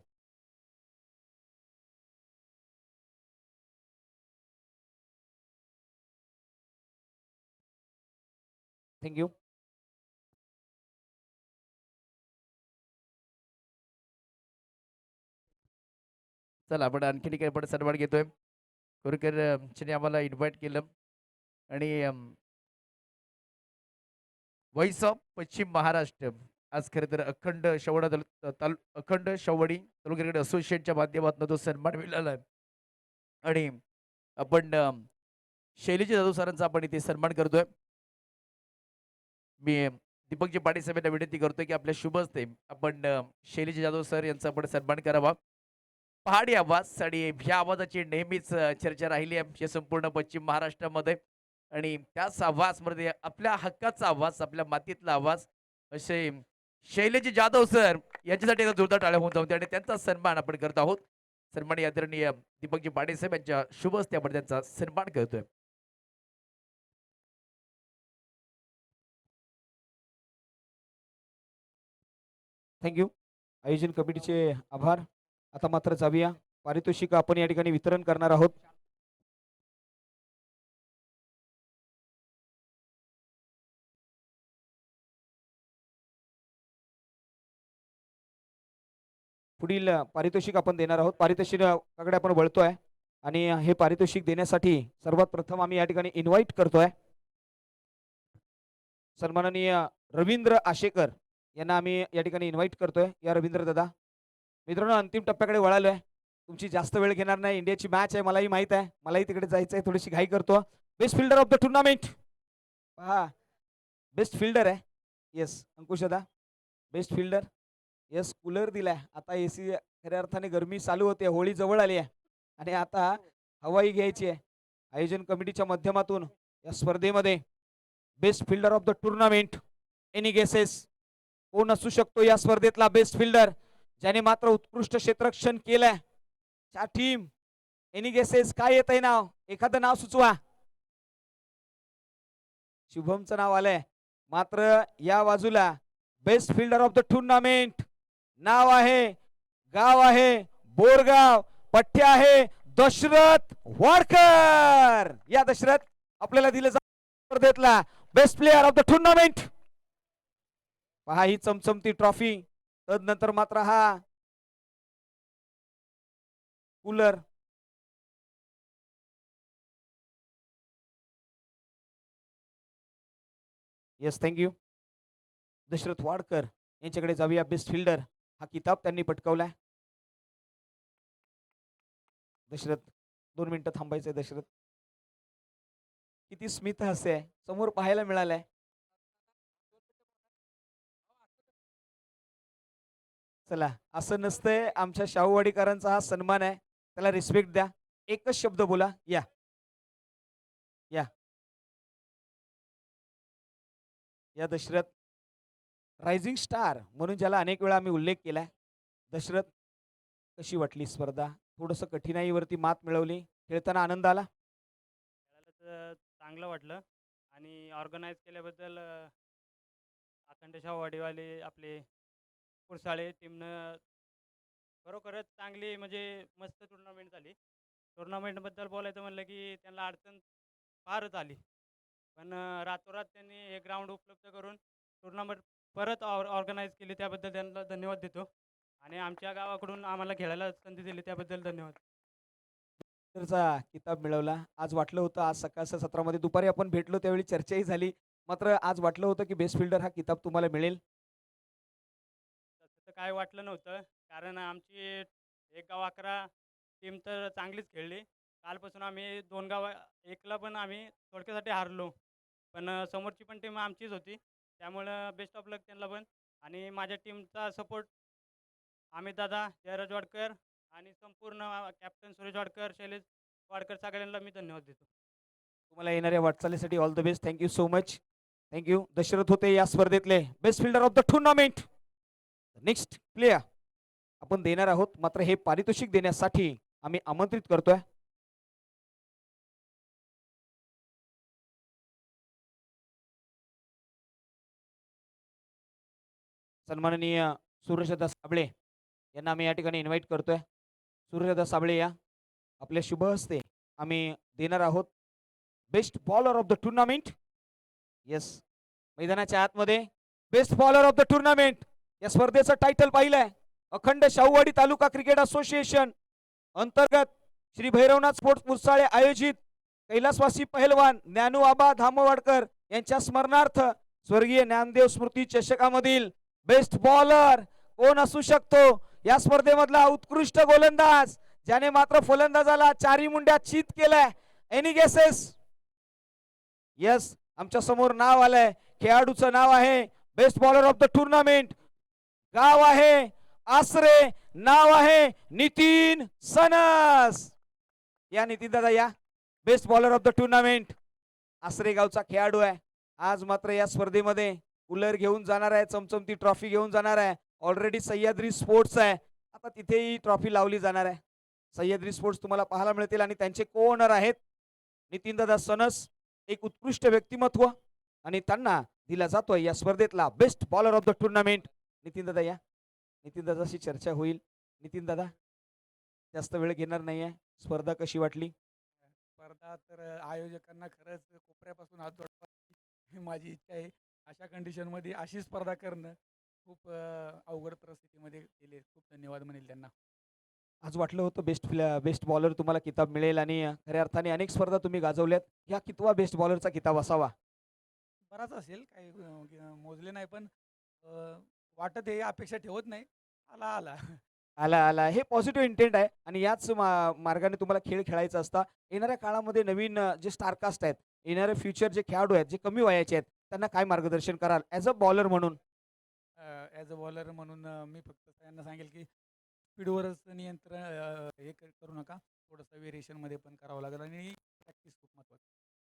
थँक्यू. चला आपण आणखी काही आपण सन्मान घेतोय. कोरकर यांनी आम्हाला इन्व्हाइट केलं आणि व्हॉइस ऑफ पश्चिम महाराष्ट्र आज खरं तर अखंड शाहूवाडी तालुक्याकडे असोसिएशनच्या माध्यमातून तो सन्मान मिळाला आहे. आणि आपण शैलीजी जाधव सरांचा आपण इथे सन्मान करतोय. मी दीपकजी पाटील साहेबांना विनंती करतोय की आपल्या शुभ हस्ते आपण शैलीजी जाधव सर यांचा आपण सन्मान करावा. पहाडी आवाज आणि ह्या आवाजाची नेहमीच चर्चा राहिली आहे संपूर्ण पश्चिम महाराष्ट्रामध्ये. आणि त्याच आवाजमध्ये आपल्या हक्काचा आवाज, आपल्या मातीतला आवाज असे शैलेजी जाधव सर यांच्यासाठी जोरदार टाळ्या होऊन जाऊन आणि त्यांचा सन्मान आपण करत आहोत. सन्माननीय आदरणीय दीपकजी पाटील साहेब यांच्या शुभ हस्ते आपण त्यांचा सन्मान करतोय. थँक्यू. आयोजन कमिटीचे आभार. आता मात्र जाऊया पारितोषिक आपण या ठिकाणी वितरण करणार आहोत. पुढील पारितोषिक आपण देणार आहोत. पारितोषिकाकडे आपण वळतोय आणि हे पारितोषिक देण्यासाठी सर्वात प्रथम आम्ही या ठिकाणी इन्व्हाइट करतोय सन्माननीय रवींद्र आशेकर यांना आम्ही या ठिकाणी इन्व्हाइट करतोय. या रवींद्र दादा. मित्रांनो अंतिम टप्प्याकडे वळालोय. तुमची जास्त वेळ घेणार नाही. इंडियाची मॅच आहे मलाही माहित आहे. मलाही तिकडे जायचं आहे. थोडीशी घाई करतो. Best fielder of the tournament पहा बेस्ट फिल्डर आहे. येस अंकुश दादा बेस्ट फिल्डर. येस कूलर दिलाय. आता एसी खऱ्या अर्थाने गरमी चालू होते. होळी जवळ आली आहे आणि आता हवाई घ्यायची आहे. आयोजन कमिटीच्या माध्यमातून या स्पर्धेमध्ये best fielder of the tournament any guesses कोण असू शकतो या स्पर्धेतला बेस्ट फिल्डर ज्याने मात्र उत्कृष्ट क्षेत्ररक्षण केलंय. च्या टीम एनी गेसेस काय येत आहे नाव? एखादं नाव सुचवा. शुभमचं नाव आलंय. मात्र या बाजूला best fielder of the tournament नाव आहे, गाव आहे बोरगाव, पठ्य आहे दशरथ वाडकर. या दशरथ आपल्याला दिलं स्पर्धेतला best player of the tournament. पहा ही चमचमती ट्रॉफी. तदनंतर मात्र हा cooler. Yes thank you. Dasharath Wadkar यांच्याकडे जाऊया. बेस्ट फिल्डर हा किताब त्यांनी पटकावलाय. दशरथ 2 मिनिटं थांबायचंय. दशरथ किती स्मित हास्य आहे समोर पाहायला मिळालंय. चला असं नसतंय. आमच्या शाहूवाडीकरांचा हा सन्मान आहे. त्याला रिस्पेक्ट द्या. एकच शब्द बोला. या या या दशरथ रायझिंग स्टार म्हणून ज्याला अनेक वेळा आम्ही उल्लेख केलाय. दशरथ कशी वाटली स्पर्धा? थोडंसं कठीणाईवरती मात मिळवली. खेळताना आनंद आला. खेळायला तर चांगलं वाटलं आणि ऑर्गनाईज केल्याबद्दल अखंड शाहूवाडीवाले आपले कुरसाळे टीमनं खरोखरच चांगली म्हणजे मस्त टुर्नामेंट झाली. टुर्नामेंटबद्दल बोलायचं म्हणलं की त्यांना अडचण फारच आली. पण रातोरात त्यांनी हे ग्राउंड उपलब्ध करून टुर्नामेंट परत ऑर्गनाईज केली त्याबद्दल त्यांना धन्यवाद देतो. आणि आमच्या गावाकडून आम्हाला खेळायला संधी दिली त्याबद्दल धन्यवाद. चा किताब मिळवला. आज वाटलं होतं आज सकाळच्या सत्रामध्ये दुपारी आपण भेटलो त्यावेळी चर्चाही झाली. मात्र आज वाटलं होतं की बेस्ट फिल्डर हा किताब तुम्हाला मिळेल. तसं तर काय वाटलं नव्हतं कारण आमची एक गाव 11 टीम तर चांगलीच खेळली. कालपासून आम्ही 2 गाव एकला पण आम्ही थोडक्यासाठी हारलो. पण समोरची पण टीम आमचीच होती. त्यामुळं बेस्ट ऑफ लक त्यांना पण. आणि माझ्या टीमचा सपोर्ट अमित दादा, जयराज वाडकर आणि संपूर्ण कॅप्टन सुरेश वाडकर, शैलेश वाडकर सगळ्यांना मी धन्यवाद देतो. तुम्हाला येणाऱ्या वाटचालीसाठी all the best. Thank you so much. Thank you. Dasharath होते या स्पर्धेतले best fielder of the tournament. Next player आपण देणार आहोत. मात्र हे पारितोषिक देण्यासाठी आम्ही आमंत्रित करतोय सन्माननीय सूर्यदादा साबळे यांना आम्ही या ठिकाणी इन्व्हाइट करतोय. सूर्यदादा साबळे या आपल्या शुभ हस्ते आम्ही देणार आहोत best bowler of the tournament. Yes मैदानाच्या आतमध्ये best bowler of the tournament या स्पर्धेचं टायटल पाहिलंय. अखंड शाहूवाडी तालुका क्रिकेट असोसिएशन अंतर्गत श्री भैरवनाथ स्पोर्ट्स मुरसाळे आयोजित कैलासवासी पहलवान ज्ञानूआबा धामवाडकर यांच्या स्मरणार्थ स्वर्गीय ज्ञानदेव स्मृती चषकामधील बेस्ट बॉलर कोण असू शकतो? या स्पर्धेमधला उत्कृष्ट गोलंदाज ज्याने मात्र फलंदाजाला चारी मुंड्या चित केलाय. Any guesses? यस आमच्या समोर नाव आलंय. खेळाडूचं नाव आहे best bowler of the tournament. गाव आहे आसरे. नाव आहे नितीन सनस. या नितीन दादा या. Best bowler of the tournament Asare गावचा खेळाडू आहे. आज मात्र या स्पर्धेमध्ये कूलर घेऊन जाणार आहे. चमचमती ट्रॉफी घेऊन जाणार आहे. ऑलरेडी सह्याद्री स्पोर्ट्स आहे. आता तिथेही ट्रॉफी लावली जाणार आहे. सह्याद्री स्पोर्ट्स तुम्हाला पाहायला मिळतील आणि त्यांचे को ओनर आहेत नितीन दादा सनस. एक उत्कृष्ट व्यक्तिमत्व आणि त्यांना दिला जातोय या स्पर्धेतला best bowler of the tournament. Nitin दादा या. नितीन दादाशी चर्चा होईल. नितीन दादा जास्त वेळ घेणार नाहीये. स्पर्धा कशी वाटली? स्पर्धा तर आयोजकांना खरंच कोपऱ्यापासून हात जोडतात ही माझी इच्छा आहे. अशा कंडिशनमध्ये अशी स्पर्धा करणं खूप अवघड परिस्थितीमध्ये केले. खूप धन्यवाद म्हणेल त्यांना. आज वाटलं होतं बेस्ट बॉलर तुम्हाला किताब मिळेल आणि खऱ्या अर्थाने अनेक स्पर्धा तुम्ही गाजवल्यात. ह्या कितवा बेस्ट बॉलरचा किताब असावा? बराच असेल काही मोजले नाही पण वाटत आहे अपेक्षा ठेवत नाही. आला आला. आला आला हे पॉझिटिव्ह इंटेंट आहे आणि याच मार्गाने तुम्हाला खेळ खेळायचा असता. येणाऱ्या काळामध्ये नवीन जे स्टारकास्ट आहेत, येणारे फ्युचर जे खेळाडू आहेत, जे कमी वयाचे आहेत, त्यांना काय मार्गदर्शन कराल ॲज अ बॉलर म्हणून? ॲज अ बॉलर म्हणून मी फक्त त्यांना सांगेल की स्पीडवरच नियंत्रण करू नका. थोडंसं व्हेरिएशनमध्ये पण करावं लागेल आणि प्रॅक्टिस खूप महत्त्वाची.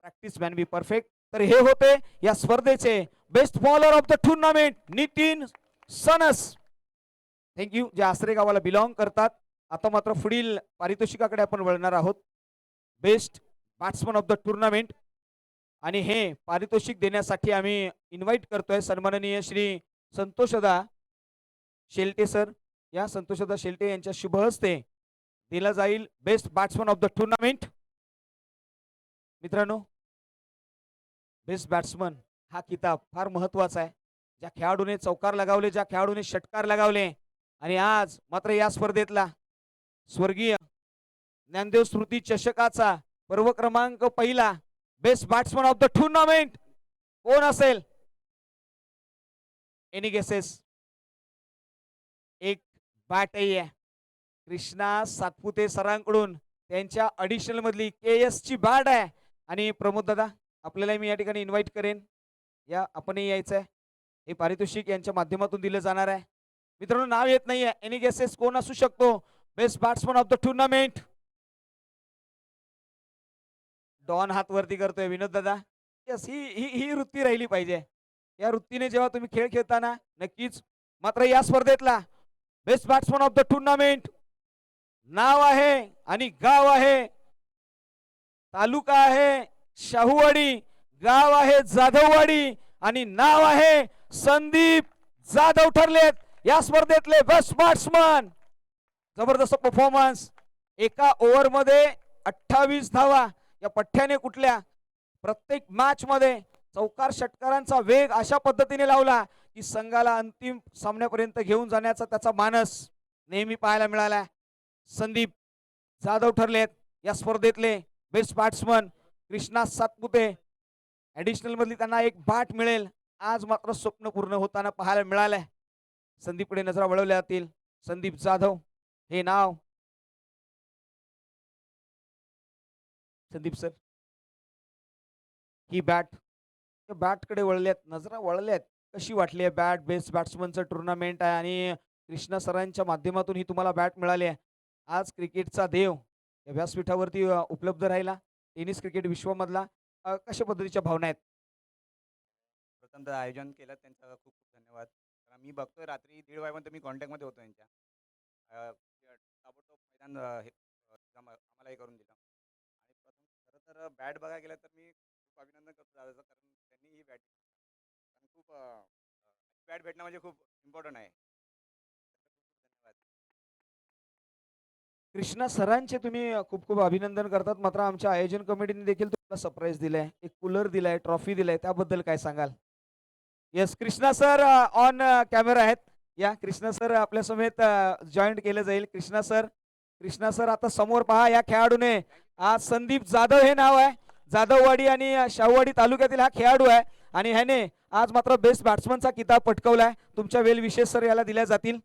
Practice man be perfect. तर हे होते या स्पर्धेचे best bowler of the tournament Nitin sons. Thank you, जे आसरे गावाला बिलॉंग करतात. आता मात्र पुढील पारितोषिकाकडे आपण वळणार आहोत. Best batsman of the tournament आणि हे पारितोषिक देण्यासाठी आम्ही इन्व्हाइट करतोय सन्माननीय श्री संतोषदा शेलटे सर. या संतोषदा शेलटे यांच्या शुभ हस्ते दिला जाईल best batsman of the tournament. मित्रांनो, बेस्ट बॅट्समन हा किताब फार महत्वाचा आहे. ज्या खेळाडूने चौकार लगावले, ज्या खेळाडूने षटकार लगावले आणि आज मात्र या स्पर्धेतला स्वर्गीय ज्ञानदेव स्मृती चषकाचा पर्व क्रमांक पहिला best batsman of the tournament कोण असेल? Any guesses? एक बॅटही आहे कृष्णा सातपुते सरांकडून, त्यांच्या अडिशनल मधली KS ची बॅट आहे. आणि प्रमोद दादा आपल्याला मी या ठिकाणी इन्व्हाइट करेन, या आपणही यायचं आहे. हे पारितोषिक यांच्या माध्यमातून दिलं जाणार आहे. मित्रांनो, नाव येत नाहीये. एनी गेसेस कोण असू शकतो best batsman of the tournament? Don हात वरती करतोय विनोद दादा. यस, ही ही ही वृत्ती राहिली पाहिजे. या वृत्तीने जेव्हा तुम्ही खेळ खेळताना नक्कीच. मात्र या स्पर्धेतला best batsman of the tournament नाव आहे आणि गाव आहे, तालुका आहे शाहूवाडी, गाव आहे जाधववाडी आणि नाव आहे संदीप जाधव ठरलेत या स्पर्धेतले बेस्ट बॅट्समन. जबरदस्त परफॉर्मन्स. एका ओव्हर मध्ये 28 धावा या पठ्ठ्याने कुठल्या. प्रत्येक मॅच मध्ये चौकार षटकारांचा वेग अशा पद्धतीने लावला की संघाला अंतिम सामन्यापर्यंत घेऊन जाण्याचा त्याचा मानस नेहमी पाहायला मिळाला. संदीप जाधव ठरलेत या स्पर्धेतले best batsman. Krishna Satpute additional मधली त्यांना एक बॅट मिळेल. आज मात्र स्वप्न पूर्ण होताना पाहायला मिळालंय. संदीपकडे नजरा वळवल्या जातील. संदीप जाधव हे नाव. संदीप सर, ही बॅट कडे वळल्यात, नजरा वळल्यात. कशी वाटली आहे बॅट? बेस्ट बॅट्समनचं टुर्नामेंट आहे आणि कृष्णा सरांच्या माध्यमातून ही तुम्हाला बॅट मिळाली आहे. आज क्रिकेटचा देव या व्यासपीठावरती उपलब्ध राहिला. टेनिस क्रिकेट विश्वामधला कशा पद्धतीच्या भावना आहेत? प्रथमतः आयोजन केलं त्यांचा खूप खूप धन्यवाद. कारण मी बघतोय रात्री 1:30 वाजेपर्यंत मी कॉन्टॅक्टमध्ये होतो यांच्या. ताबडतोब मैदान आम्हाला हे करून दिलं. आणि प्रथम खरं तर बॅट बघायला गेलं तर मी खूप अभिनंदन करतो दादाचं, कारण त्यांनी ही बॅट कारण खूप बॅट भेटणं म्हणजे खूप इम्पॉर्टंट आहे. धन्यवाद. कृष्णा सरांचे तुम्ही खूप खूप अभिनंदन करतात. मात्र आमच्या आयोजन कमिटीने देखील तुम्हाला सरप्राईज दिलाय, एक कूलर दिलाय, ट्रॉफी दिलाय, त्याबद्दल काय सांगाल? Yes, Krishna sir on camera आहेत. या कृष्णा सर आपल्या समेत जॉईंट केलं जाईल. कृष्णा सर आता समोर पहा. या खेळाडूने आज संदीप जाधव हे नाव आहे. जाधववाडी आणि शाहूवाडी तालुक्यातील हा खेळाडू आहे आणि ह्याने आज मात्र बेस्ट बॅट्समनचा किताब पटकवलाय. तुमच्या वेल विशेष सर याला दिल्या जातील.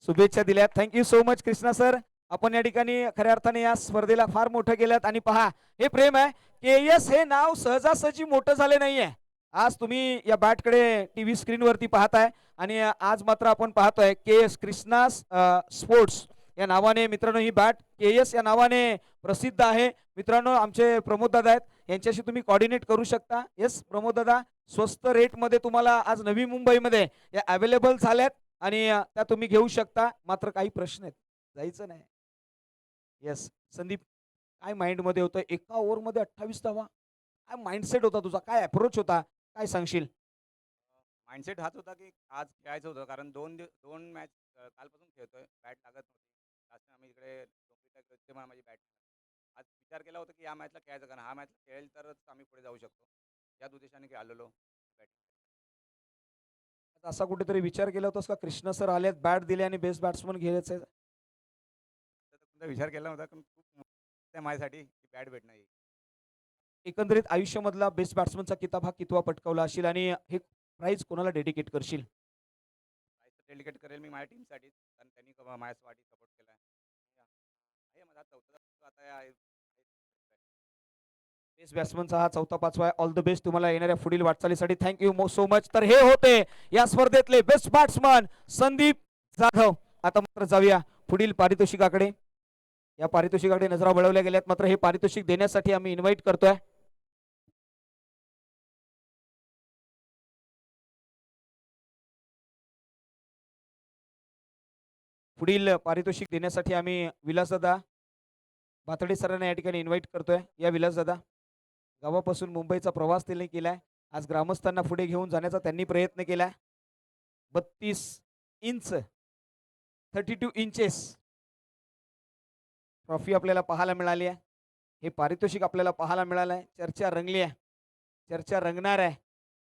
शुभेच्छा दिल्यात. Thank you so much Krishna sir. आपण या ठिकाणी खऱ्या अर्थाने या स्पर्धेला फार मोठं केल्यात आणि पहा हे प्रेम आहे. KS हे नाव सहजासहजी मोठं झाले नाहीये. आज तुम्ही या बॅटकडे टीव्ही स्क्रीनवरती पाहताय आणि आज मात्र आपण पाहतोय KS कृष्णा स्पोर्ट्स या नावाने. मित्रांनो, ही बॅट KS या नावाने प्रसिद्ध आहे. मित्रांनो, आमचे प्रमोद दादा आहेत, यांच्याशी तुम्ही कोऑर्डिनेट करू शकता. येस प्रमोद दादा, स्वस्त रेटमध्ये तुम्हाला आज नवी मुंबईमध्ये या अवेलेबल झाल्यात आणि त्या तुम्ही घेऊ शकता. मात्र काही प्रश्न आहेत, जायचं नाही. येस संदीप, काय माइंडमध्ये होतं एका ओव्हरमध्ये 28 धावा? काय माइंडसेट होता तुझा? काय अप्रोच होता? काय सांगशील? माइंडसेट हाच होता की आज खेळायचं होतं, कारण 2 मॅच कालपासून खेळतोय. बॅट लागत नव्हती. लास्ट टाइम आम्ही इकडे डोंबिवलीला खेळलो तेव्हा माझी बॅट आज विचार केला होता की या मॅचला खेळायचं, कारण हा मॅच खेळेल तरच आम्ही पुढे जाऊ शकतो. याच उद्देशाने आलेलो बॅटिंग. आता असा कुठेतरी विचार केला होतास का कृष्णा सर आलेत, बॅट दिले आणि बेस्ट बॅट्समन घ्यायचे? तर कोणता विचार केला नव्हता, पण खूप मोठं आहे माझ्यासाठी की बॅट भेटणं ही. एकंदरीत आयुष्यामधला बेस्ट बॅट्समनचा किताब हा कितवा पटकावला असेल आणि हे प्राइज कोणाला डेडिकेट करशील? प्राईज डेडिकेट करेल मी माझ्या टीमसाठीच, कारण त्यांनी माझ्यासाठी सपोर्ट केला आहे. माझा 4था आता आहे. बेस्ट बॅट्समनचा हा 4था-5वा आहे. ऑल द बेस्ट तुम्हाला येणाऱ्या पुढील वाटचालीसाठी. Thank you so much. तर हे होते या स्पर्धेतले बेस्ट बॅट्समन संदीप जाधव. आता मात्र जाऊया पुढील पारितोषिकाकडे. या पारितोषिकाकडे नजरा वळवल्या गेल्यात, मात्र हे पारितोषिक देण्यासाठी आम्ही इन्व्हाइट करतोय पुढील पारितोषिक देण्यासाठी आम्ही विलासदादा भातडे सरांना या ठिकाणी इन्व्हाइट करतोय. या विलासदादा, गावापासून मुंबईचा प्रवास त्यांनी केलाय. आज ग्रामस्थांना पुढे घेऊन जाण्याचा त्यांनी प्रयत्न केलाय. 32 इंच 32 इंचेस ट्रॉफी आपल्याला पाहायला मिळाली आहे. हे पारितोषिक आपल्याला पाहायला मिळालं आहे. चर्चा रंगली आहे, चर्चा रंगणार आहे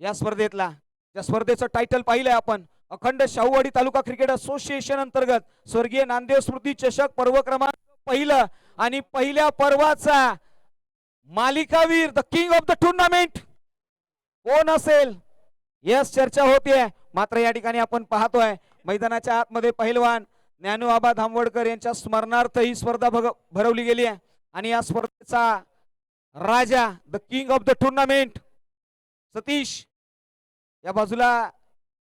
या स्पर्धेतला. या स्पर्धेचं टायटल पाहिलंय आपण, अखंड शाहूवाडी तालुका क्रिकेट असोसिएशन अंतर्गत स्वर्गीय नामदेव स्मृती चषक पर्व क्रमांक पहिलं. आणि पहिल्या पर्वाचा मालिकावीर, the king of the tournament कोण असेल? यस, चर्चा होतीये. मात्र या ठिकाणी आपण पाहतोय मैदानाच्या आतमध्ये पहिलवान ज्ञानू आबा धामवडकर यांच्या स्मरणार्थ ही स्पर्धा भरवली गेली आहे. आणि या स्पर्धेचा राजा, the king of the tournament Satish, या बाजूला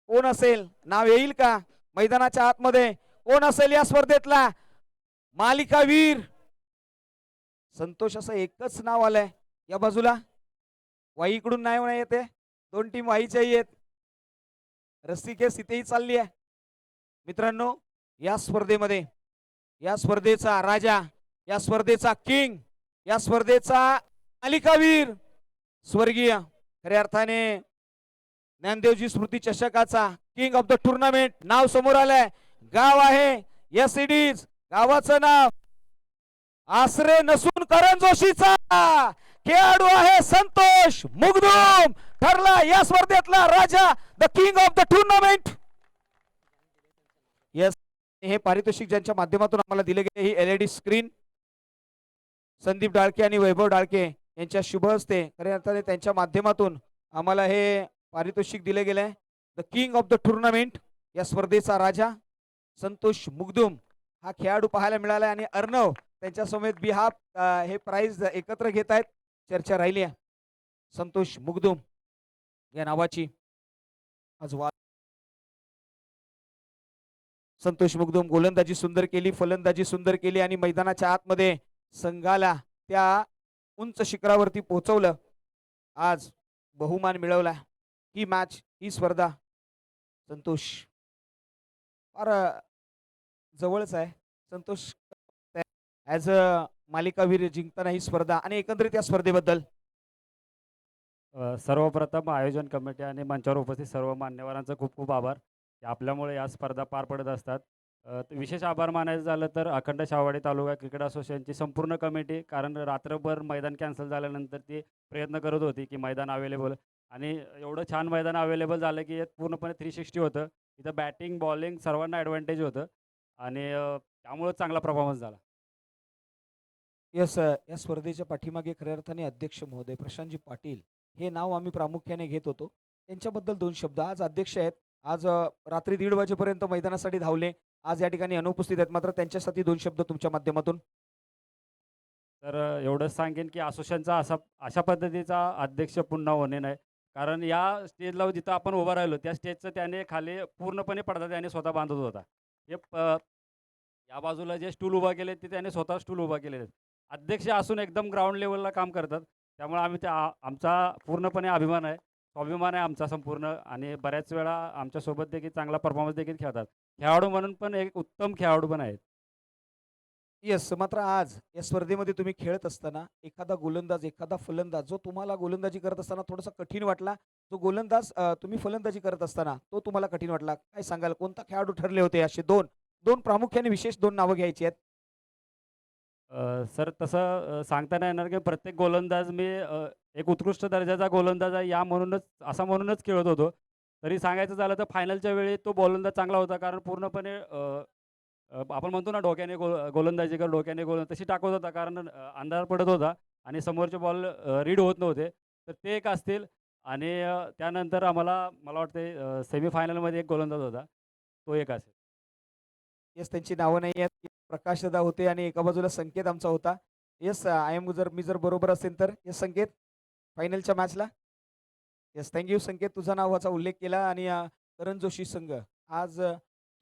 कोण असेल? नाव येईल का? मैदानाच्या आतमध्ये कोण असेल या स्पर्धेतला मालिकावीर? संतोष असं एकच नाव आलंय या बाजूला. वाईकडून नाही येते, 2 टीम वाईच्याही आहेत. रस्सीखेच इथेही चालली आहे. मित्रांनो, या स्पर्धेमध्ये या स्पर्धेचा राजा, या स्पर्धेचा किंग, या स्पर्धेचा मालिकावीर स्वर्गीय खऱ्या अर्थाने ज्ञानदेवजी स्मृती चषकाचा किंग ऑफ द टुर्नामेंट नाव समोर आलंय. गाव आहे यसिडीज, गावाचं नाव आसरे नसून करण जोशीचा. खेळाडू आहे संतोष मुगदुम, ठरला या स्पर्धेतला राजा, the king of the tournament. Yes, हे पारितोषिक ज्यांच्या माध्यमातून आम्हाला दिले गेले, ही LED स्क्रीन संदीप डाळके आणि वैभव डाळके यांच्या शुभ हस्ते खऱ्या अर्थाने त्यांच्या माध्यमातून आम्हाला हे पारितोषिक दिले गेले आहे. The king of the tournament, या स्पर्धेचा राजा संतोष मुगदुम हा खेळाडू पाहायला मिळाला. आणि अर्णव त्यांच्या समेत बिहाफ हे प्राइज एकत्र घेत आहेत. चर्चा राहिली आहे संतोष मुगदुम या नावाची. आज संतोष मुगदुम गोलंदाजी सुंदर केली, फलंदाजी सुंदर केली आणि मैदानाच्या आतमध्ये संघाला त्या उंच शिखरावरती पोहोचवलं. आज बहुमान मिळवला. ही मॅच, ही स्पर्धा संतोष फार जवळच आहे. संतोष ॲज अ मालिकावीर जिंकताना ही स्पर्धा आणि एकंदरीत या स्पर्धेबद्दल सर्वप्रथम आयोजन कमिटी आणि मंचावर उपस्थित सर्व मान्यवरांचा खूप खूप आभार. आपल्यामुळे या स्पर्धा पार पडत असतात. विशेष आभार मानायचं झालं तर अखंड शाहूवाडी तालुका क्रिकेट असोसिएशनची संपूर्ण कमिटी, कारण रात्रभर मैदान कॅन्सल झाल्यानंतर ती प्रयत्न करत होती की मैदान अवेलेबल, आणि एवढं छान मैदान अवेलेबल झालं की पूर्णपणे 360 होतं. इथं बॅटिंग बॉलिंग सर्वांना ॲडव्हान्टेज होतं आणि त्यामुळं चांगला परफॉर्मन्स झाला. यस, या स्पर्धेच्या पाठीमागे खऱ्या अर्थाने अध्यक्ष महोदय प्रशांतजी पाटील हे नाव आम्ही प्रामुख्याने घेत होतो. त्यांच्याबद्दल 2 शब्द. आज अध्यक्ष आहेत, आज रात्री 1:30 वाजेपर्यंत मैदानासाठी धावले, आज या ठिकाणी अनुपस्थित आहेत, मात्र त्यांच्यासाठी 2 शब्द तुमच्या माध्यमातून. तर एवढंच सांगेन की असोसिएशनचा अशा पद्धतीचा अध्यक्ष पुन्हा होणे नाही, कारण या स्टेजला जिथं आपण उभं राहिलो त्या स्टेजचं त्याने खाली पूर्णपणे पडदा त्याने स्वतः बांधत होता. हे या बाजूला जे स्टूल उभा केले ते त्याने स्वतः स्टूल उभा केलेले आहेत. अध्यक्ष असून एकदम ग्राउंड लेवलला काम करतात, त्यामुळे आम्ही आमचा पूर्णपणे अभिमान आहे, स्वाभिमान आहे आमचा संपूर्ण. आणि बऱ्याच वेळा आमच्यासोबत देखील चांगला परफॉर्मन्स देखील खेळतात. खेळाडू म्हणून पण एक उत्तम खेळाडू पण आहेत. येस, मात्र आज या स्पर्धेमध्ये तुम्ही खेळत असताना एखादा गोलंदाज, एखादा फलंदाज जो तुम्हाला गोलंदाजी करत असताना थोडासा कठीण वाटला, जो गोलंदाज तुम्ही फलंदाजी करत असताना तो तुम्हाला कठीण वाटला, काय सांगाल? कोणता खेळाडू ठरले होते असे 2? 2 प्रामुख्याने विशेष 2 नावं घ्यायची आहेत. सर तसं सांगता नाही येणार की प्रत्येक गोलंदाज मी एक उत्कृष्ट दर्जाचा गोलंदाज आहे या म्हणूनच असा म्हणूनच खेळत होतो. तरी सांगायचं झालं तर फायनलच्या वेळी तो गोलंदाज चांगला होता कारण पूर्णपणे आपण म्हणतो ना डोक्याने गोलंदाजी कर, डोक्याने गोल तशी टाकत होता कारण अंधार पडत होता आणि समोरचे बॉल रीड होत नव्हते. तर ते एक असतील आणि त्यानंतर मला वाटते सेमीफायनलमध्ये एक गोलंदाज होता. तो एक असेल. येस, त्यांची नावं नाही आहेत. प्रकाश दादा होते आणि एका बाजूला संकेत आमचा होता. येस, आय एम जर मी जर बरोबर असेल तर येस संकेत फायनलच्या मॅचला. येस, थँक यू संकेत, तुझा नावाचा उल्लेख केला आणि करण जोशी संघ आज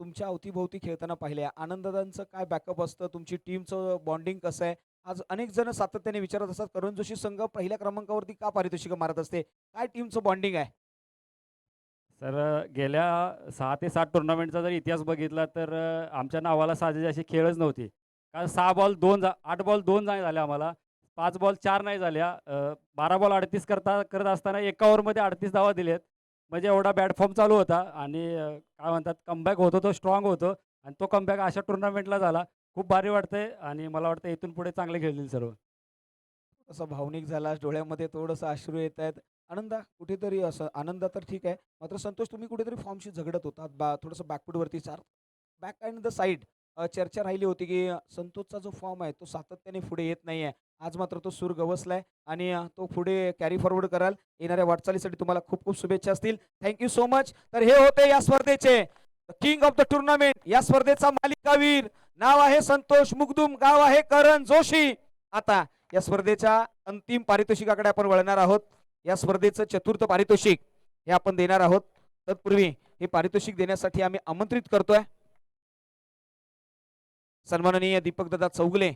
तुमच्या अवतीभोवती खेळताना पाहिले. आनंददांचं काय बॅकअप असतं, तुमची टीमचं बॉन्डिंग कसं आहे? आज अनेक जण सातत्याने विचारत असतात करण जोशी संघ पहिल्या क्रमांकावरती का पारितोषिकं मारत असते? काय टीमचं बॉन्डिंग आहे? सर गेल्या 6 ते 7 टुर्नामेंटचा जर इतिहास बघितला तर आमच्या नावाला साजेशी अशी खेळच नव्हती. कारण 6 बॉल 2 8 बॉल 2 नाही झाले आम्हाला. 5 बॉल 4 नाही झाल्या. 12 बॉल 38 करत असताना एका ओव्हरमध्ये 38 धावा दिलेत. म्हणजे एवढा बॅड फॉर्म चालू होता आणि काय म्हणतात कमबॅक होतो तो स्ट्रॉंग होतो आणि तो कमबॅक अशा टुर्नामेंटला झाला. खूप भारी वाटतंय आणि मला वाटतं इथून पुढे चांगले खेळतील सर्व. थोडासा भावनिक झाला, डोळ्यामध्ये थोडंसं अश्रू येत आहेत. आनंदा कुठेतरी असं आनंद तर ठीक आहे, मात्र संतोष तुम्ही कुठेतरी फॉर्मशी झगडत होतात, थोडंसं बॅकफूटवरती चार बॅक अँड द साईड चर्चा राहिली होती की संतोषचा जो फॉर्म आहे तो सातत्याने पुढे येत नाही आहे. आज मात्र तो सूर गवसलाय आणि तो पुढे कॅरी फॉरवर्ड कराल. येणाऱ्या वाटचालीसाठी तुम्हाला खूप खूप शुभेच्छा असतील. Thank you so much. तर हे होते या स्पर्धेचे किंग ऑफ द टुर्नामेंट. या स्पर्धेचा मालिकावीर नाव आहे संतोष मुगदुम, गाव आहे करण जोशी. आता या स्पर्धेच्या अंतिम पारितोषिकाकडे आपण वळणार आहोत. या स्पर्धेचं चतुर्थ पारितोषिक हे आपण देणार आहोत. तत्पूर्वी हे पारितोषिक देण्यासाठी आम्ही आमंत्रित करतोय सन्माननीय दीपकदादा चौगुले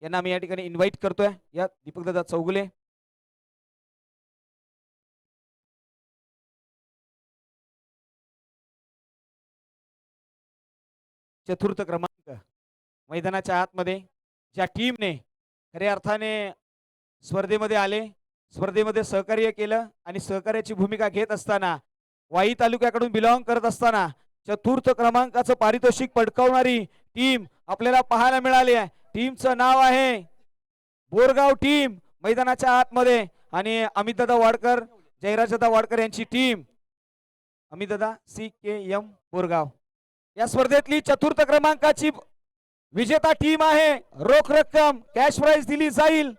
यांना आम्ही या ठिकाणी इन्व्हाइट करतोय. या दीपकदादा चौगुले. चतुर्थ क्रमांक मैदानाच्या आतमध्ये ज्या टीमने खऱ्या अर्थाने स्पर्धेमध्ये आले, स्पर्धेमध्ये सहकार्य केलं आणि सहकार्याची भूमिका घेत असताना वाई तालुक्याकडून बिलॉंग करत असताना चतुर्थ क्रमांकाचं पारितोषिक पटकावणारी टीम आपल्याला पाहायला मिळाली आहे. टीमचं नाव आहे बोरगाव टीम. मैदानाच्या आतमध्ये आणि अमितदादा वाडकर, जयराजदादा वाडकर यांची टीम. अमितदादा CKM बोरगाव या स्पर्धेतली चतुर्थ क्रमांकाची विजेता टीम आहे. रोख रक्कम कॅश प्राइज दिली जाईल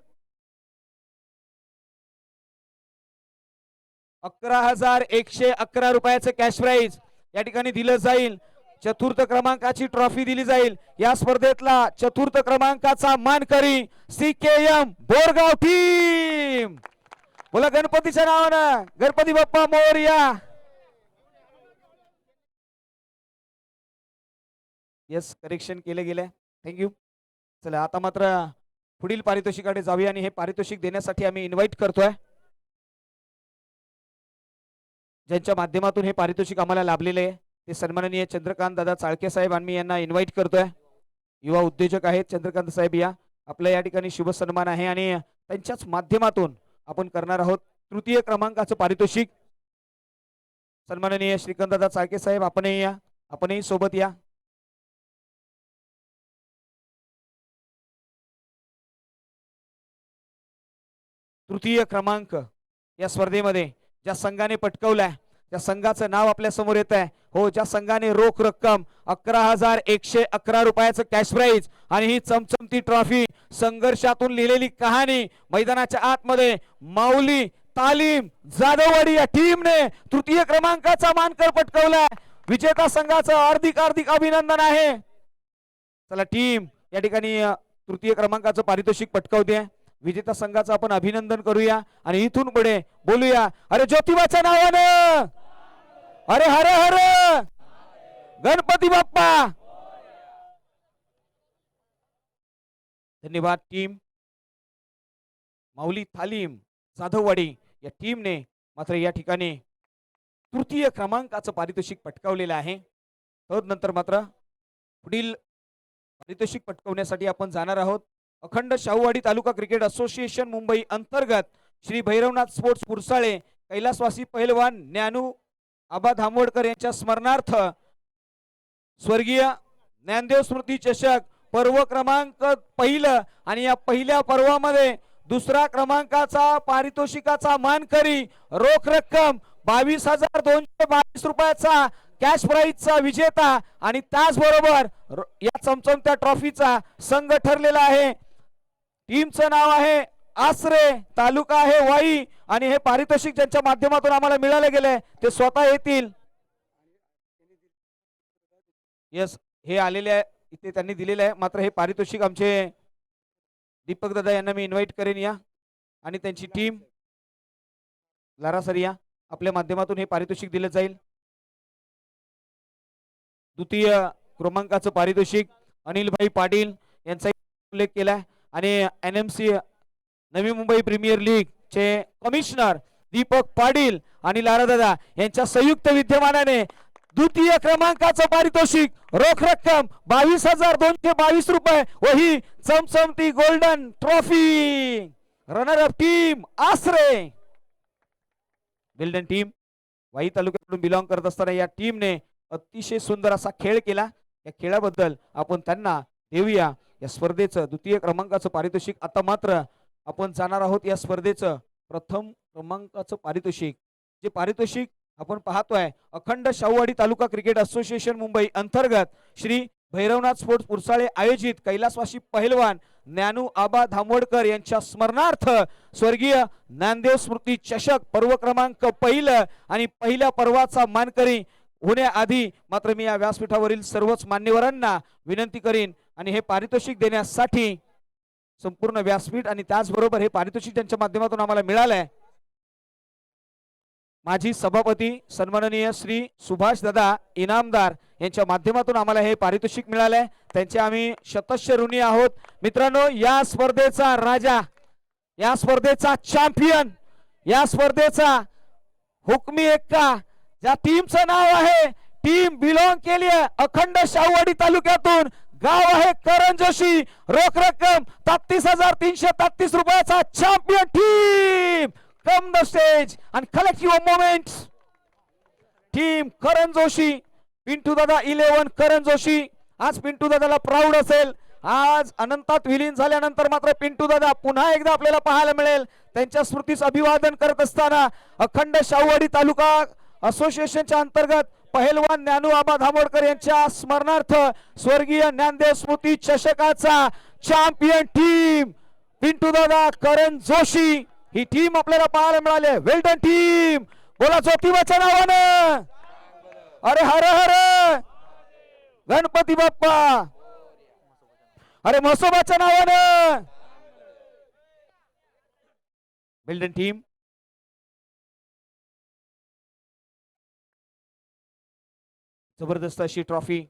11,111 रुपयाचं कॅश प्राइज या ठिकाणी दिलं जाईल. चतुर्थ क्रमांकाची ट्रॉफी दिली जाईल. या स्पर्धेतला चतुर्थ क्रमांकाचा मानकरी CKM बोरगाव टीम. बोला गणपतीच्या नावानं, गणपती बाप्पा मोरया. येस, करेक्शन केले गेले. थँक्यू. चला आता मात्र पुढील पारितोषिकाकडे जाऊया आणि हे पारितोषिक देण्यासाठी आम्ही इन्व्हाइट करतोय ज्यांच्या माध्यमातून हे पारितोषिक आम्हाला लाभलेले आहे ते सन्माननीय चंद्रकांत दादा चाळके साहेब. आम्ही यांना इन्व्हाइट करतोय. युवा उद्योजक आहेत चंद्रकांत साहेब. या आपल्या या ठिकाणी शुभ सन्मान आहे आणि त्यांच्याच माध्यमातून आपण करणार आहोत तृतीय क्रमांकाचं पारितोषिक. सन्माननीय श्रीकांत दादा चाळके साहेब आपणही या, आपणही सोबत या. तृतीय क्रमांक या स्पर्धेमध्ये ज्या संघाने पटकवलाय त्या संघाचं नाव आपल्या समोर येत आहे. हो, ज्या संघाने रोख रक्कम 11,111 रुपयाचं कॅश प्राइज आणि ही चमचमती ट्रॉफी, संघर्षातून लिहिलेली कहाणी मैदानाच्या आतमध्ये माऊली तालीम जाधववाडी या टीमने तृतीय क्रमांकाचा मानकर पटकवलाय. विजेता संघाचं हार्दिक हार्दिक अभिनंदन आहे. चला टीम या ठिकाणी तृतीय क्रमांकाचं पारितोषिक पटकावते. विजेता संघाचं आपण अभिनंदन करूया आणि इथून पुढे बोलूया अरे ज्योतिबाच्या नावानं, अरे हर हर गणपती बाप्पा. धन्यवाद टीम. माऊली तालीम जाधववाडी या टीमने मात्र या ठिकाणी तृतीय क्रमांकाचं पारितोषिक पटकावलेलं आहे. तदनंतर मात्र पुढील पारितोषिक पटकवण्यासाठी आपण जाणार आहोत. अखंड शाहूवाडी तालुका क्रिकेट असोसिएशन मुंबई अंतर्गत श्री भैरवनाथ स्पोर्ट्स पुरसाळे कैलासवासी पहिलवान ज्ञानू आबा धामोडकर यांच्या स्मरणार्थ स्वर्गीय ज्ञानदेव स्मृती चषक पर्व क्रमांक पहिलं आणि या पहिल्या पर्वामध्ये दुसरा क्रमांकाचा पारितोषिकाचा मानकरी रोख रक्कम 22,222 रुपयाचा कॅश प्राइजचा विजेता आणि त्याचबरोबर या चमचमत्या ट्रॉफीचा संघ ठरलेला आहे. टीमचं नाव आहे आसरे, तालुका आहे वाई आणि हे पारितोषिक ज्यांच्या माध्यमातून आम्हाला मिळाले गेले ते स्वतः येतील. यस, हे आलेले आहे इथे त्यांनी दिलेले आहे. मात्र हे पारितोषिक आमचे दीपक दादा यांना मी इन्व्हाइट करेन या आणि त्यांची टीम लारा सर या आपल्या माध्यमातून हे पारितोषिक दिले जाईल. द्वितीय क्रमांकाचं पारितोषिक अनिलभाई पाटील यांचा उल्लेख केला आणि NMC Navi Mumbai premier league चे कमिशनर दीपक पाटील आणि लारा दादा यांच्या संयुक्त विद्यमानाने द्वितीय क्रमांकाचं पारितोषिक रोख रक्कम 22,222 रुपये व ही चमचमती golden trophy runner up team Asare. Golden team Wai तालुक्याकडून बिलॉंग करत असताना या टीमने अतिशय सुंदर असा खेळ केला. या खेळाबद्दल आपण त्यांना देऊया या स्पर्धेचं द्वितीय क्रमांकाचं पारितोषिक. आता मात्र आपण जाणार आहोत या स्पर्धेचं प्रथम क्रमांकाचं पारितोषिक. जे पारितोषिक आपण पाहतोय अखंड शाहूवाडी तालुका क्रिकेट असोसिएशन मुंबई अंतर्गत श्री भैरवनाथ स्पोर्ट्स पुरसाळे आयोजित कैलासवासी पहिलवान ज्ञानू आबा धामोडकर यांच्या स्मरणार्थ स्वर्गीय ज्ञानदेव स्मृती चषक पर्व क्रमांक पहिलं आणि पहिल्या पर्वाचा मानकरी होण्याआधी मात्र मी या व्यासपीठावरील सर्वच मान्यवरांना विनंती करीन आणि हे पारितोषिक देण्यासाठी संपूर्ण व्यासपीठ आणि त्याचबरोबर हे पारितोषिक त्यांच्या माध्यमातून आम्हाला मिळालंय. माजी सभापती सन्माननीय श्री सुभाष दादा इनामदार यांच्या माध्यमातून आम्हाला हे पारितोषिक मिळालंय. त्यांचे आम्ही शतस्य ऋणी आहोत. मित्रांनो, या स्पर्धेचा राजा, या स्पर्धेचा चॅम्पियन, या स्पर्धेचा हुकमी एक्का ज्या टीमचं नाव आहे, टीम बिलॉंग केली आहे अखंड शाहूवाडी तालुक्यातून, गाव आहे करण जोशी, रोख रक्कम 33,333 रुपयाचा champion team. Come the stage and collect your moments. Team Karan Joshi, Pintu दादा 11 करण जोशी. आज पिंटू दादाला प्राऊड असेल. आज अनंतात विलीन झाल्यानंतर मात्र पिंटू दादा पुन्हा एकदा आपल्याला पाहायला मिळेल. त्यांच्या स्मृतीस अभिवादन करत असताना अखंड शाहूवाडी तालुका असोसिएशनच्या अंतर्गत पहिलवान ज्ञानू आबा धामोडकर यांच्या स्मरणार्थ स्वर्गीय ज्ञानदेव स्मृती चषकाचा चॅम्पियन टीम पिंटू दादा करण जोशी ही टीम आपल्याला पाहायला मिळाली. वेल डन टीम. बोला ज्योतिबाच्या नावानं. अरे हर हर गणपती बाप्पा. अरे म्हसोबाच्या नावानं. वेल डन टीम. जबरदस्त अशी ट्रॉफी.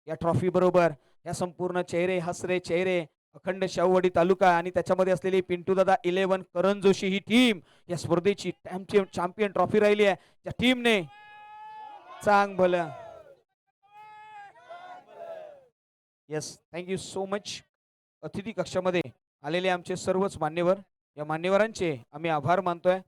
या ट्रॉफी बरोबर या संपूर्ण चेहरे हसरे चेहरे अखंड शाहूवाडी तालुका आणि त्याच्यामध्ये असलेली पिंटू दादा 11 करण जोशी ही टीम या स्पर्धेची चॅम्पियन ट्रॉफी राहिली आहे. त्या टीमने चांग भलं. Yes, thank you so much. अतिथी कक्षामध्ये आलेले आमचे सर्वच मान्यवर, या मान्यवरांचे आम्ही आभार मानतोय.